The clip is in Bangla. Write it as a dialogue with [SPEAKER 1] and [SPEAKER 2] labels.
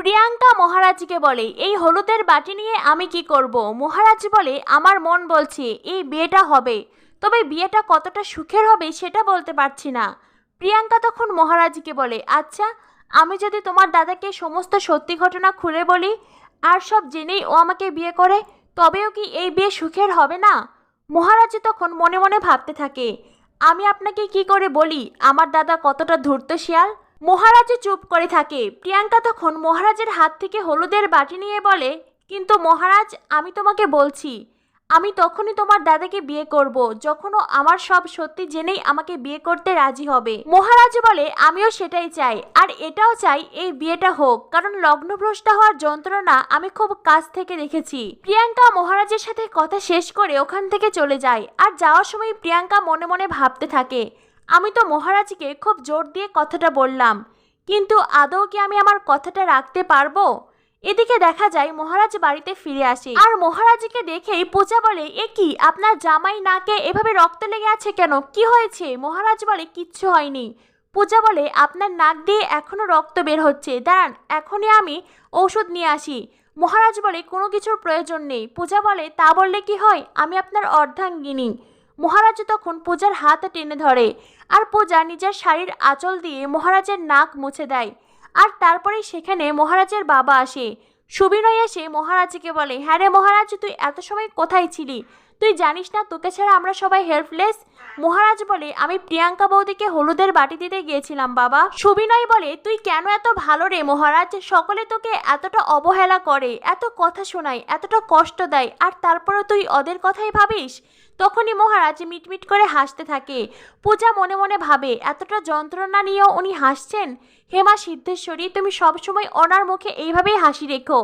[SPEAKER 1] প্রিয়াঙ্কা মহারাজকে বলে, এই হলুদের বাটি নিয়ে আমি কি করব? মহারাজ বলে, আমার মন বলছে এই বিয়েটা হবে, তবে বিয়েটা কতটা সুখের হবে সেটা বলতে পারছি না। প্রিয়াঙ্কা তখন মহারাজকে বলে, আচ্ছা, আমি যদি তোমার দাদাকে সমস্ত সত্যি ঘটনা খুলে বলি আর সব জেনেই ও আমাকে বিয়ে করে, তবেও কি এই বিয়ে সুখের হবে না? মহারাজ তখন মনে মনে ভাবতে থাকে, আমি আপনাকে কি করে বলি আমার দাদা কতটা ধূর্ত শিয়াল? মহারাজ চুপ করে থাকে। প্রিয়াঙ্কা তখন মহারাজের হাত থেকে হলুদের বাটি নিয়ে বলে, কিন্তু মহারাজ, আমি তোমাকে বলছি, আমি তখনই তোমার দাদাকে বিয়ে করব যখন ও আমার সব সত্যি জেনেই আমাকে বিয়ে করতে রাজি হবে। মহারাজ বলে, আমিও সেটাই চাই, আর এটাও চাই এই বিয়েটা হোক, কারণ লগ্নভ্রষ্ট হওয়ার যন্ত্রণা আমি খুব কাছ থেকে দেখেছি। প্রিয়াঙ্কা মহারাজের সাথে কথা শেষ করে ওখান থেকে চলে যায়। আর যাওয়ার সময় প্রিয়াঙ্কা মনে মনে ভাবতে থাকে, আমি তো মহারাজকে খুব জোর দিয়ে কথাটা বললাম, কিন্তু আদৌ কি আমি আমার কথাটা রাখতে পারবো? এদিকে দেখা যায় মহারাজ বাড়িতে ফিরে আসে, আর মহারাজকে দেখেই পূজা বলে, এ কি, আপনার জামাই নাকে এভাবে রক্ত লেগে আছে কেন? কি হয়েছে? মহারাজ বলে, কিচ্ছু হয়নি। পূজা বলে, আপনার নাক দিয়ে এখনো রক্ত বের হচ্ছে, দাঁড়ান এখনই আমি ঔষধ নিয়ে আসি। মহারাজ বলে, কোনো কিছুর প্রয়োজন নেই। পূজা বলে, তা বললে কি হয়, আমি আপনার অর্ধাঙ্গিনী। মহারাজ তখন পূজার হাত টেনে ধরে, আর পূজা নিজের শাড়ির আঁচল দিয়ে মহারাজের নাক মুছে দেয়। আর তারপরেই সেখানে মহারাজের বাবা আসে। সুবিনয় এসে মহারাজকে বলে, হ্যাঁ রে মহারাজ, তুই এত সময় কোথায় ছিলি? তুই জানিস না তোকে ছাড়া আমরা সবাই হেল্পলেস? মহারাজ বলে, আমি প্রিয়াঙ্কা বৌদিকে হলুদের বাটি দিতে গিয়েছিলাম বাবা। সুবিনয় বলে, তুই কেন এত ভালো রে মহারাজ? সকলে তোকে এতটা অবহেলা করে, এত কথা শোনায়, এতটা কষ্ট দেয়, আর তারপরে তুই ওদের কথাই ভাবিস? তখনই মহারাজ মিটমিট করে হাসতে থাকে। পূজা মনে মনে ভাবে, এতটা যন্ত্রণা নিয়েও উনি হাসছেন। হেমা সিদ্ধেশ্বরী, তুমি সবসময় ওনার মুখে এইভাবেই হাসি রেখো।